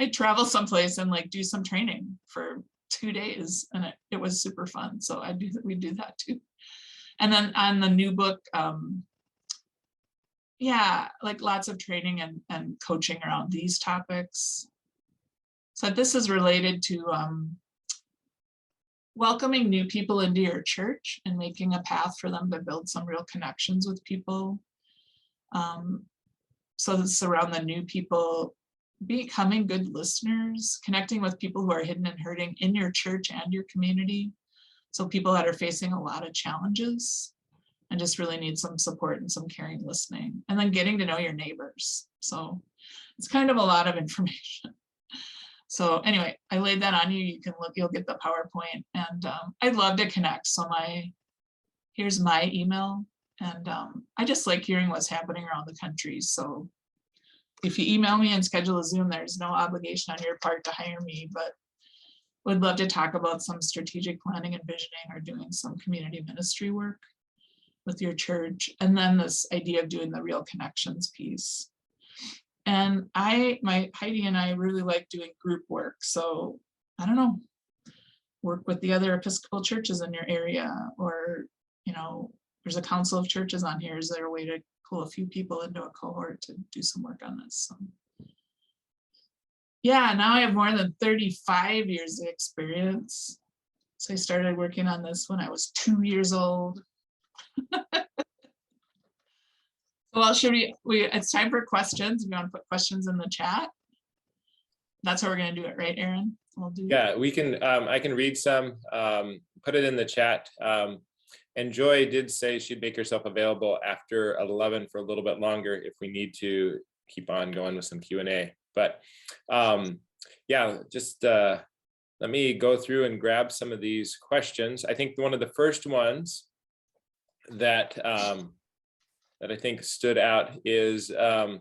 I'd travel someplace and like do some training for 2 days, and it was super fun. So we do that too. And then on the new book, yeah, like lots of training and coaching around these topics. So this is related to welcoming new people into your church and making a path for them to build some real connections with people. So this is around the new people, becoming good listeners, connecting with people who are hidden and hurting in your church and your community. So people that are facing a lot of challenges and just really need some support and some caring listening, and then getting to know your neighbors. So it's kind of a lot of information. So anyway, I laid that on you. You can look, you'll get the PowerPoint, and I'd love to connect. So here's my email, and I just like hearing what's happening around the country. So if you email me and schedule a Zoom, there's no obligation on your part to hire me, but would love to talk about some strategic planning and visioning, or doing some community ministry work with your church. And then this idea of doing the real connections piece. And Heidi and I really like doing group work. So I don't know, work with the other Episcopal churches in your area, or, there's a council of churches on here. Is there a way to pull a few people into a cohort to do some work on this? So, yeah, now I have more than 35 years of experience. So I started working on this when I was 2 years old. Well, should it's time for questions. If you want to put questions in the chat, that's how we're going to do it, right, Aaron? Yeah, we can. I can read some, put it in the chat. And Joy did say she'd make herself available after 11 for a little bit longer if we need to keep on going with some Q&A. But yeah, just let me go through and grab some of these questions. I think one of the first ones that that I think stood out is how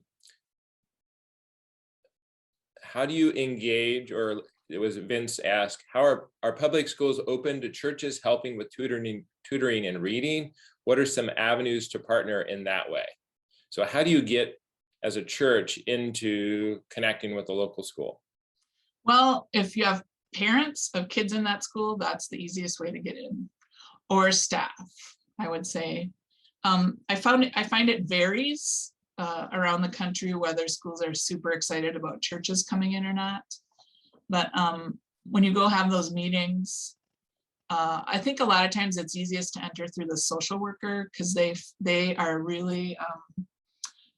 do you engage, or it was Vince asked, how are public schools open to churches helping with tutoring and reading? What are some avenues to partner in that way? So how do you get as a church into connecting with the local school? Well, if you have parents of kids in that school, that's the easiest way to get in, or staff, I would say. I find it varies around the country whether schools are super excited about churches coming in or not. But when you go have those meetings, I think a lot of times it's easiest to enter through the social worker, because they are really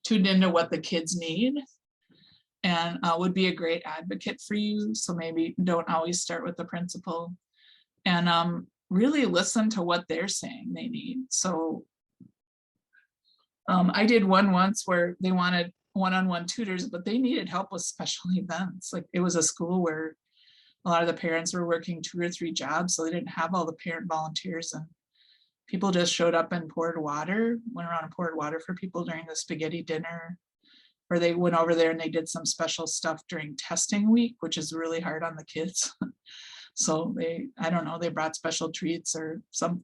tuned into what the kids need, and would be a great advocate for you. So maybe don't always start with the principal, and really listen to what they're saying they need. So I did one once where they wanted one-on-one tutors, but they needed help with special events. Like, it was a school where a lot of the parents were working 2 or 3 jobs, so they didn't have all the parent volunteers, and people just showed up and went around and poured water for people during the spaghetti dinner. Or they went over there and they did some special stuff during testing week, which is really hard on the kids. So I don't know, they brought special treats or something.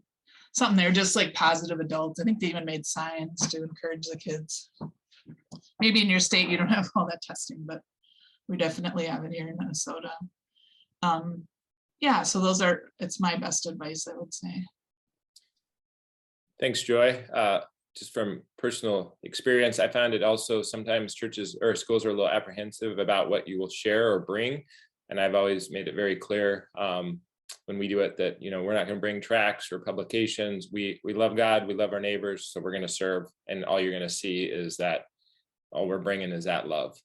They're just like positive adults. I think they even made signs to encourage the kids. Maybe in your state you don't have all that testing, but we definitely have it here in Minnesota. Yeah, so it's my best advice, I would say. Thanks, Joy. Just from personal experience, I found it also sometimes churches or schools are a little apprehensive about what you will share or bring. And I've always made it very clear when we do it that, we're not going to bring tracts or publications. We love God, we love our neighbors, so we're going to serve. And all you're going to see is that all we're bringing is that love.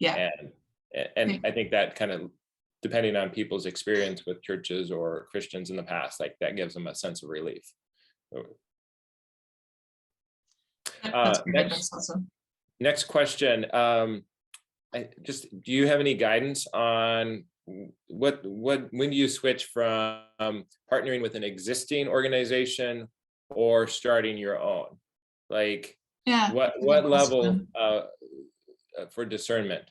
Yeah. And I think that kind of, depending on people's experience with churches or Christians in the past, like that gives them a sense of relief. That's awesome. Next question. do you have any guidance on when do you switch from partnering with an existing organization or starting your own? Like, Yeah. what level for discernment?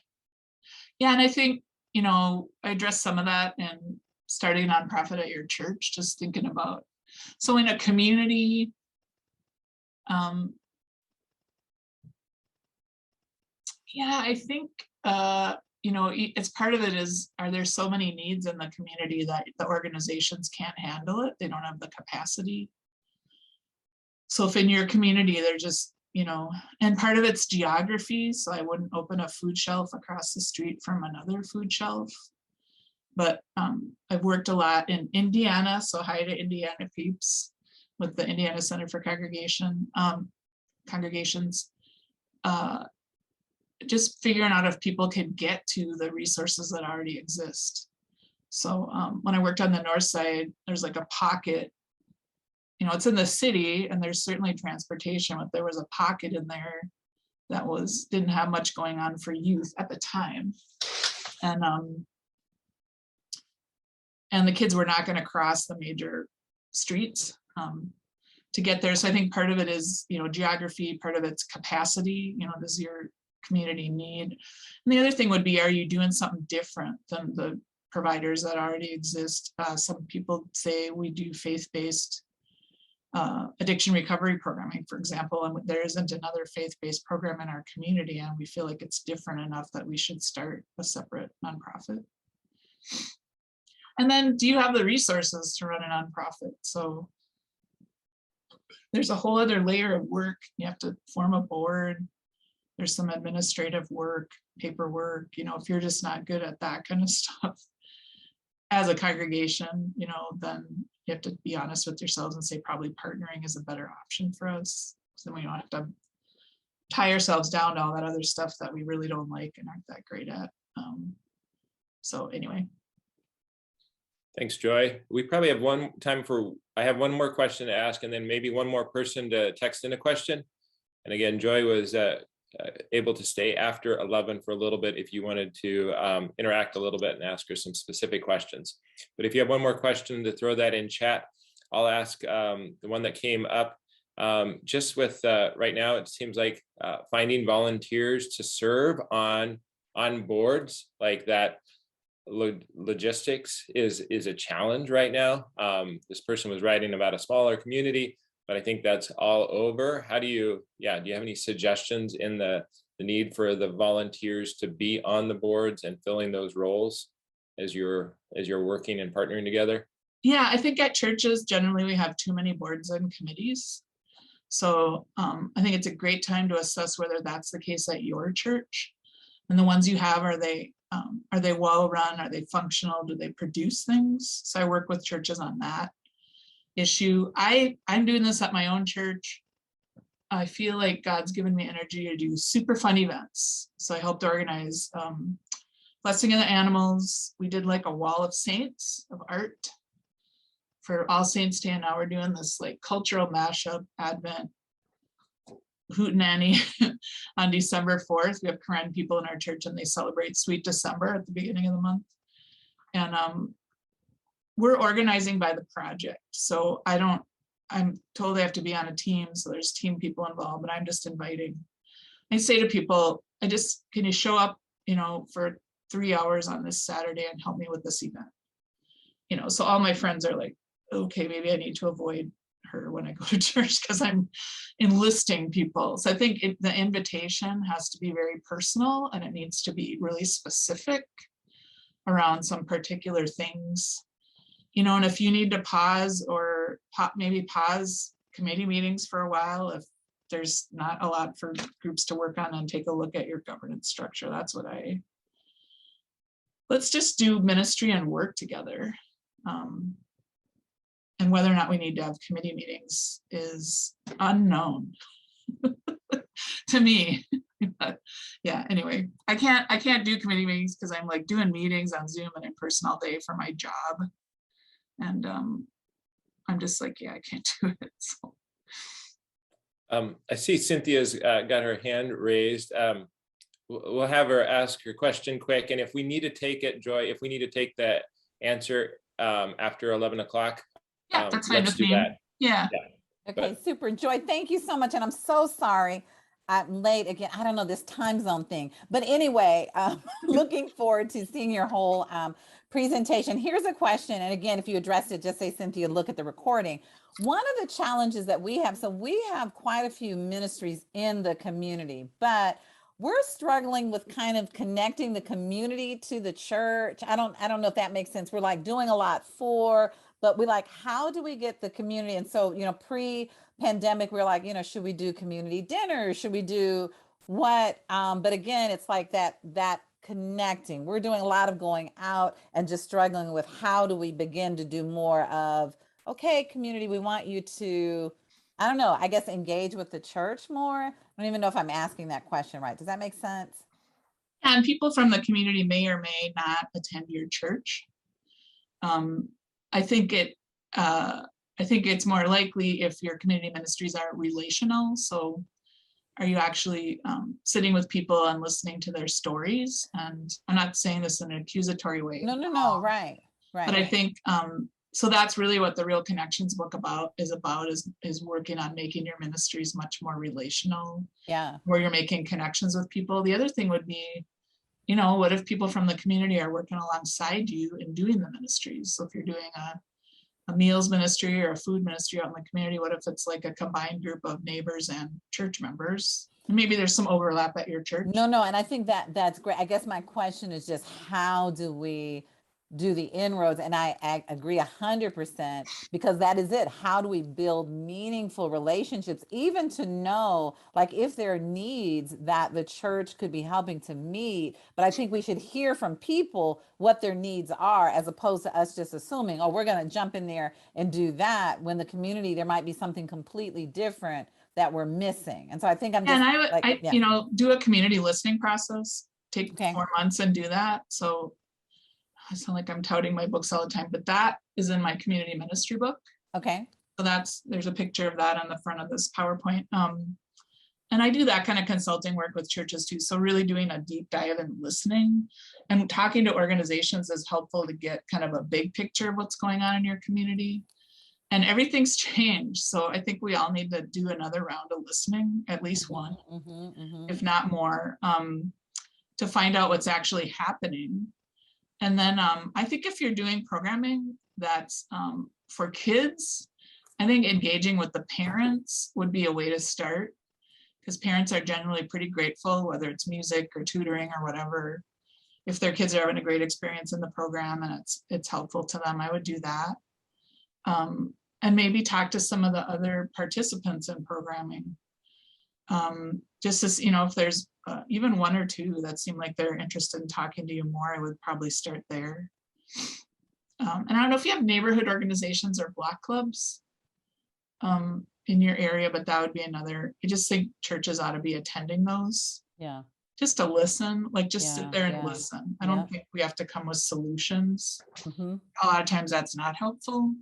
Yeah, and I think, I addressed some of that in starting a nonprofit at your church, just thinking about, so in a community, yeah, I think, it's part of it is, are there so many needs in the community that the organizations can't handle it? They don't have the capacity. So if in your community, they're just, and part of it's geography. So I wouldn't open a food shelf across the street from another food shelf. But I've worked a lot in Indiana. So hi to Indiana peeps with the Indiana Center for Congregations. Just figuring out if people can get to the resources that already exist. So when I worked on the north side, there's like a pocket, it's in the city and there's certainly transportation, but there was a pocket in there that didn't have much going on for youth at the time. And the kids were not going to cross the major streets to get there. So I think part of it is, geography, part of it's capacity, does your community need? And the other thing would be, are you doing something different than the providers that already exist? Some people say we do faith-based addiction recovery programming, for example, and there isn't another faith-based program in our community, and we feel like it's different enough that we should start a separate nonprofit. And then, do you have the resources to run a nonprofit? So there's a whole other layer of work. You have to form a board. There's some administrative work, paperwork, if you're just not good at that kind of stuff as a congregation, then you have to be honest with yourselves and say probably partnering is a better option for us. So then we don't have to tie ourselves down to all that other stuff that we really don't like and aren't that great at. So anyway. Thanks, Joy. We probably have I have one more question to ask, and then maybe one more person to text in a question. And again, Joy was able to stay after 11 for a little bit if you wanted to interact a little bit and ask her some specific questions. But if you have one more question, to throw that in chat, I'll ask the one that came up. Just with right now, it seems like finding volunteers to serve on boards like that. Logistics is a challenge right now. This person was writing about a smaller community, but I think that's all over. How do you have any suggestions in the need for the volunteers to be on the boards and filling those roles as you're working and partnering together? Yeah, I think at churches, generally we have too many boards and committees. So I think it's a great time to assess whether that's the case at your church. And the ones you have, are they well run? Are they functional? Do they produce things? So I work with churches on that issue. I'm doing this at my own church. I feel like God's given me energy to do super fun events. So I helped organize Blessing of the Animals. We did like a wall of saints of art for All Saints Day, and now we're doing this like cultural mashup Advent hootenanny on December 4th. We have Karen people in our church and they celebrate Sweet December at the beginning of the month. And we're organizing by the project. So I'm told I have to be on a team. So there's team people involved, but I'm just inviting. I say to people, can you show up, for 3 hours on this Saturday and help me with this event? So all my friends are like, okay, maybe I need to avoid her when I go to church because I'm enlisting people. So I think the invitation has to be very personal and it needs to be really specific around some particular things. And if you need to pause or maybe pause committee meetings for a while, if there's not a lot for groups to work on, and take a look at your governance structure. That's what let's just do ministry and work together. And whether or not we need to have committee meetings is unknown to me. But yeah, anyway, I can't do committee meetings because I'm like doing meetings on Zoom and in person all day for my job. And I'm just like, yeah, I can't do it. So. I see Cynthia's got her hand raised. we'll have her ask her question quick. And if we need to take it, Joy, if we need to take that answer after 11 o'clock, Yeah, that's fine let's with do me. that. Yeah. Okay, super. Joy, thank you so much. And I'm so sorry I'm late again. I don't know this time zone thing. But anyway, looking forward to seeing your whole presentation. Here's a question. And again, if you address it, just say, Cynthia, look at the recording. One of the challenges that we have, so we have quite a few ministries in the community, but we're struggling with kind of connecting the community to the church. I don't know if that makes sense. We're like doing a lot but we like, how do we get the community? And so, pre-pandemic, we're like, should we do community dinners? Should we do what? But again, it's like that connecting. We're doing a lot of going out and just struggling with how do we begin to do more of, okay, community, we want you to, I don't know, I guess engage with the church more. I don't even know if I'm asking that question right. Does that make sense? And people from the community may or may not attend your church. I think it's more likely if your community ministries are relational. So are you actually sitting with people and listening to their stories? And I'm not saying this in an accusatory way. No, right. But I think, so that's really what the Real Connections book is working on making your ministries much more relational. Yeah. Where you're making connections with people. The other thing would be, what if people from the community are working alongside you in doing the ministries? So if you're doing a meals ministry or a food ministry out in the community, what if it's like a combined group of neighbors and church members? And maybe there's some overlap at your church. No, and I think that's great. I guess my question is just, how do we do the inroads? And I agree 100%, because that is it. How do we build meaningful relationships, even to know, like, if there are needs that the church could be helping to meet? But I think we should hear from people what their needs are, as opposed to us just assuming, oh, we're going to jump in there and do that, when the community, there might be something completely different that we're missing. And so I think I'm just, and I do a community listening process, take 4 months and do that. So I sound like I'm touting my books all the time, but that is in my community ministry book. Okay. So there's a picture of that on the front of this PowerPoint. And I do that kind of consulting work with churches too. So really doing a deep dive and listening and talking to organizations is helpful to get kind of a big picture of what's going on in your community. And everything's changed. So I think we all need to do another round of listening, at least one, if not more, to find out what's actually happening. And then I think if you're doing programming that's for kids, I think engaging with the parents would be a way to start, because parents are generally pretty grateful, whether it's music or tutoring or whatever. If their kids are having a great experience in the program and it's helpful to them, I would do that. And maybe talk to some of the other participants in programming. Just as, if there's even one or two that seem like they're interested in talking to you more, I would probably start there. And I don't know if you have neighborhood organizations or block clubs in your area, but that would be another. I just think churches ought to be attending those. Yeah. Just to listen, like just sit there and listen. I don't think we have to come with solutions. A lot of times that's not helpful.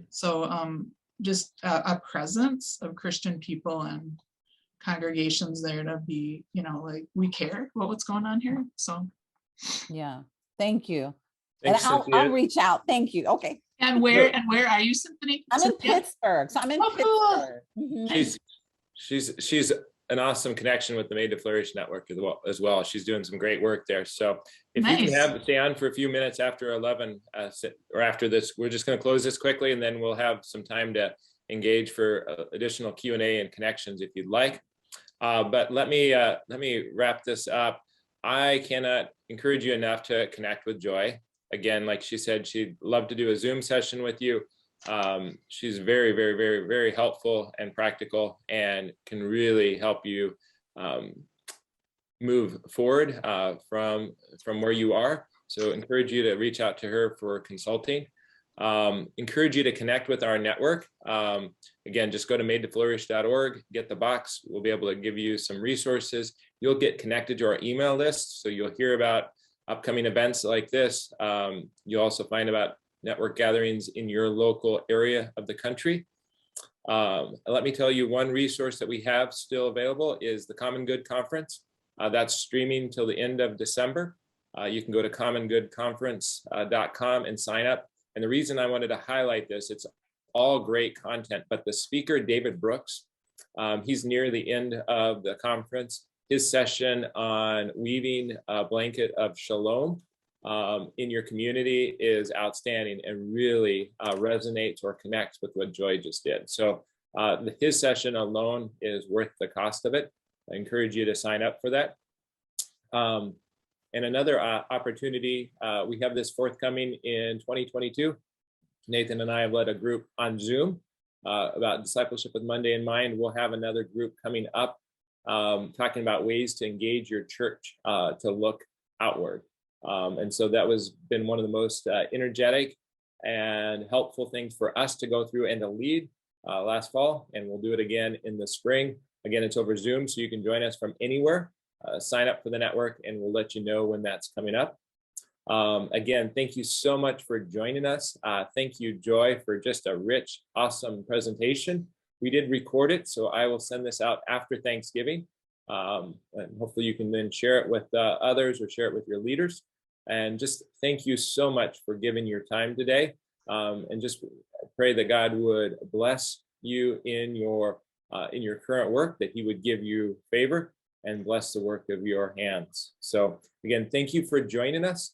So just a presence of Christian people and congregations there to be, like, we care about what's going on here. So yeah, thank you. Thanks, and I'll reach out. Thank you. Okay. And where are you, Symphony? I'm in Pittsburgh. So I'm in Pittsburgh. Cool. She's an awesome connection with the Made to Flourish network as well. She's doing some great work there. So if you can stay on for a few minutes after 11 or after this, we're just going to close this quickly, and then we'll have some time to engage for additional Q&A and connections if you'd like. But let me wrap this up. I cannot encourage you enough to connect with Joy. Again, like she said, she'd love to do a Zoom session with you. She's very, very, very, very helpful and practical, and can really help you move forward from where you are. So encourage you to reach out to her for consulting. Encourage you to connect with our network. Again, just go to madetoflourish.org, get the box. We'll be able to give you some resources. You'll get connected to our email list, so you'll hear about upcoming events like this. You'll also find about network gatherings in your local area of the country. Let me tell you, one resource that we have still available is the Common Good Conference. That's streaming till the end of December. You can go to commongoodconference.com and sign up. And the reason I wanted to highlight this, it's all great content, but the speaker, David Brooks, he's near the end of the conference. His session on weaving a blanket of shalom in your community is outstanding and really resonates or connects with what Joy just did. So his session alone is worth the cost of it. I encourage you to sign up for that. And another opportunity, we have this forthcoming in 2022. Nathan and I have led a group on Zoom about discipleship with Monday in mind. We'll have another group coming up talking about ways to engage your church to look outward. And so that was been one of the most energetic and helpful things for us to go through and to lead last fall. And we'll do it again in the spring. Again, it's over Zoom, so you can join us from anywhere. Sign up for the network and we'll let you know when that's coming up. Again, thank you so much for joining us. Thank you, Joy, for just a rich, awesome presentation. We did record it, so I will send this out after Thanksgiving. And hopefully you can then share it with others or share it with your leaders. And just thank you so much for giving your time today. And just pray that God would bless you in your current work, that he would give you favor and bless the work of your hands. So again, thank you for joining us.